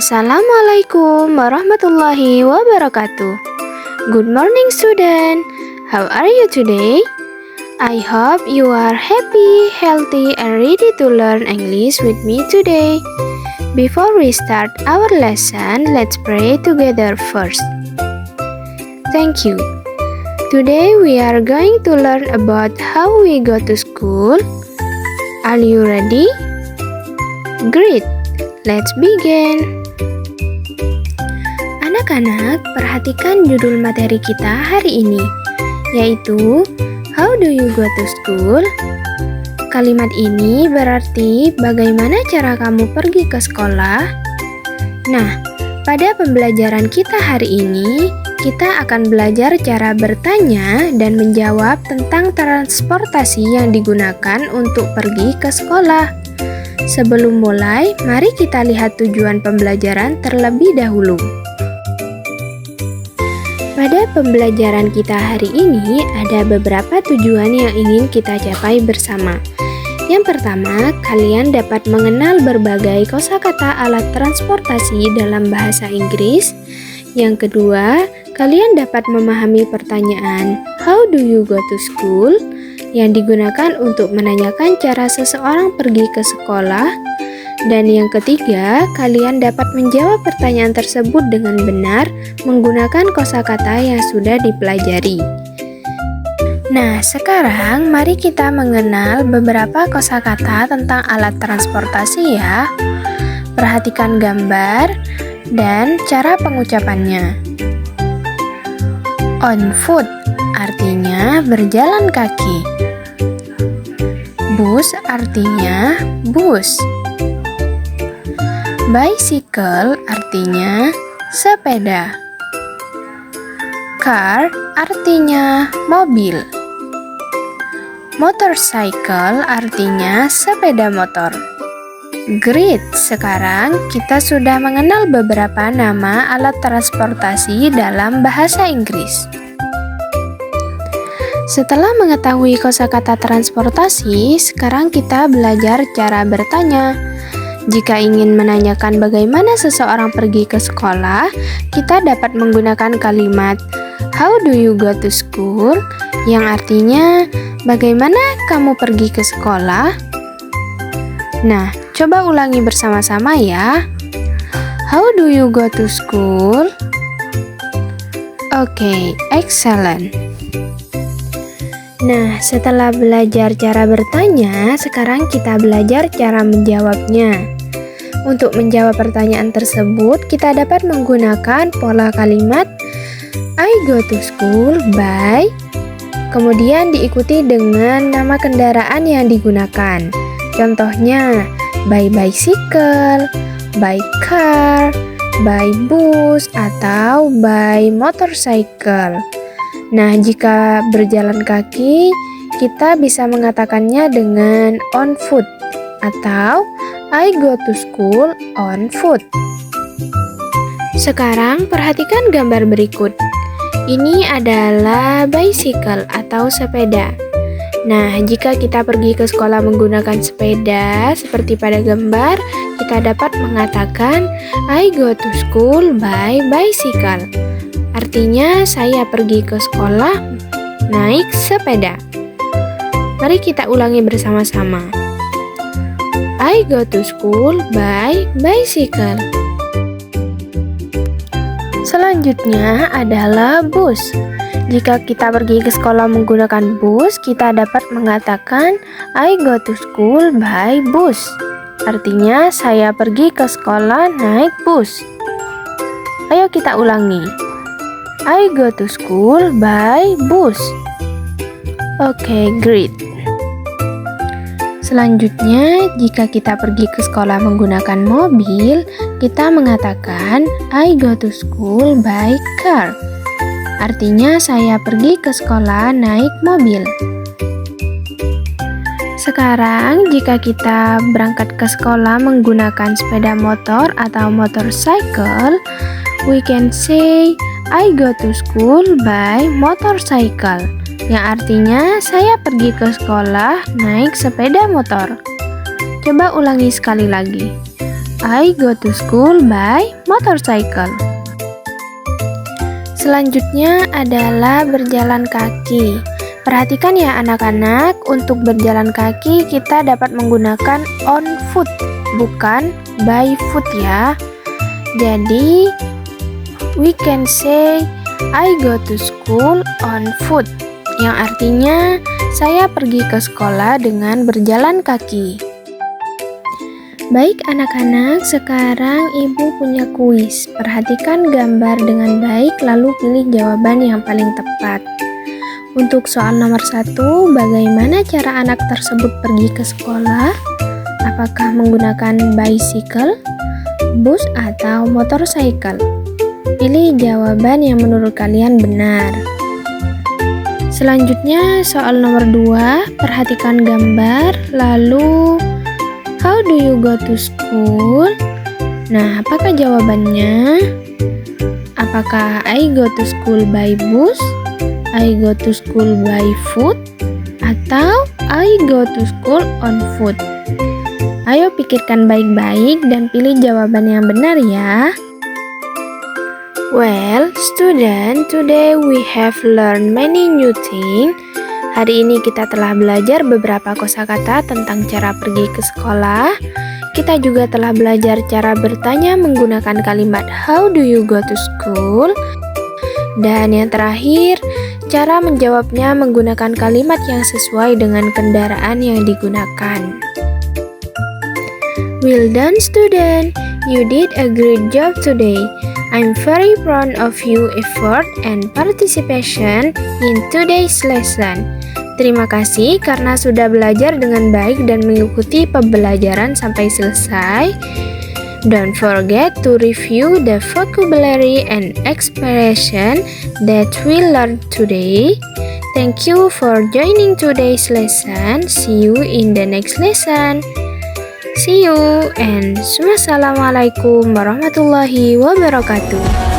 Assalamualaikum warahmatullahi wabarakatuh. Good morning, student. How are you today? I hope you are happy, healthy, and ready to learn English with me today. Before we start our lesson, let's pray together first. Thank you. Today we are going to learn about how we go to school. Are you ready? Great. Let's begin. Anak-anak, perhatikan judul materi kita hari ini, yaitu How do you go to school? Kalimat ini berarti bagaimana cara kamu pergi ke sekolah? Nah, pada pembelajaran kita hari ini, kita akan belajar cara bertanya dan menjawab tentang transportasi yang digunakan untuk pergi ke sekolah. Sebelum mulai, mari kita lihat tujuan pembelajaran terlebih dahulu. Pada pembelajaran kita hari ini, ada beberapa tujuan yang ingin kita capai bersama. Yang pertama, kalian dapat mengenal berbagai kosakata alat transportasi dalam bahasa Inggris. Yang kedua, kalian dapat memahami pertanyaan How do you go to school? Yang digunakan untuk menanyakan cara seseorang pergi ke sekolah. Dan yang ketiga, kalian dapat menjawab pertanyaan tersebut dengan benar menggunakan kosakata yang sudah dipelajari. Nah, sekarang mari kita mengenal beberapa kosakata tentang alat transportasi ya. Perhatikan gambar dan cara pengucapannya. On foot artinya berjalan kaki. Bus artinya bus. Bicycle artinya sepeda. Car artinya mobil. Motorcycle artinya sepeda motor. Great, sekarang kita sudah mengenal beberapa nama alat transportasi dalam bahasa Inggris. Setelah mengetahui kosakata transportasi, sekarang kita belajar cara bertanya. Jika ingin menanyakan bagaimana seseorang pergi ke sekolah, kita dapat menggunakan kalimat How do you go to school? Yang artinya, bagaimana kamu pergi ke sekolah? Nah, coba ulangi bersama-sama ya. How do you go to school? Oke, excellent. Nah, setelah belajar cara bertanya, sekarang kita belajar cara menjawabnya. Untuk menjawab pertanyaan tersebut, kita dapat menggunakan pola kalimat I go to school by, kemudian diikuti dengan nama kendaraan yang digunakan. Contohnya, by bicycle, by car, by bus, atau by motorcycle. Nah, jika berjalan kaki, kita bisa mengatakannya dengan on foot atau I go to school on foot. Sekarang perhatikan gambar berikut. Ini adalah bicycle atau sepeda. Nah, jika kita pergi ke sekolah menggunakan sepeda seperti pada gambar, kita dapat mengatakan I go to school by bicycle. Artinya saya pergi ke sekolah naik sepeda. Mari kita ulangi bersama-sama. I go to school by bicycle. Selanjutnya adalah bus. Jika kita pergi ke sekolah menggunakan bus, kita dapat mengatakan I go to school by bus. Artinya saya pergi ke sekolah naik bus. Ayo kita ulangi. I go to school by bus. Oke, great. Selanjutnya, jika kita pergi ke sekolah menggunakan mobil, kita mengatakan I go to school by car. Artinya saya pergi ke sekolah naik mobil. Sekarang, jika kita berangkat ke sekolah menggunakan sepeda motor atau motorcycle, we can say I go to school by motorcycle, yang artinya saya pergi ke sekolah naik sepeda motor. Coba ulangi sekali lagi. I go to school by motorcycle. Selanjutnya adalah berjalan kaki. Perhatikan ya anak-anak, untuk berjalan kaki kita dapat menggunakan on foot, bukan by foot ya. Jadi, we can say I go to school on foot, yang artinya saya pergi ke sekolah dengan berjalan kaki. Baik anak-anak, sekarang ibu punya kuis. Perhatikan gambar dengan baik lalu pilih jawaban yang paling tepat. Untuk soal nomor 1, bagaimana cara anak tersebut pergi ke sekolah? Apakah menggunakan bicycle, bus, atau motorcycle? Pilih jawaban yang menurut kalian benar. Selanjutnya soal nomor 2, perhatikan gambar lalu how do you go to school? Nah, apakah jawabannya? Apakah I go to school by bus, I go to school by foot, atau I go to school on foot? Ayo pikirkan baik-baik dan pilih jawaban yang benar ya. Well, student, today we have learned many new things. Hari ini kita telah belajar beberapa kosakata tentang cara pergi ke sekolah. Kita juga telah belajar cara bertanya menggunakan kalimat how do you go to school? Dan yang terakhir, cara menjawabnya menggunakan kalimat yang sesuai dengan kendaraan yang digunakan. Well done student, you did a great job today. I'm very proud of your effort and participation in today's lesson. Terima kasih karena sudah belajar dengan baik dan mengikuti pembelajaran sampai selesai. Don't forget to review the vocabulary and expression that we learned today. Thank you for joining today's lesson. See you in the next lesson. See you and Assalamualaikum warahmatullahi wabarakatuh.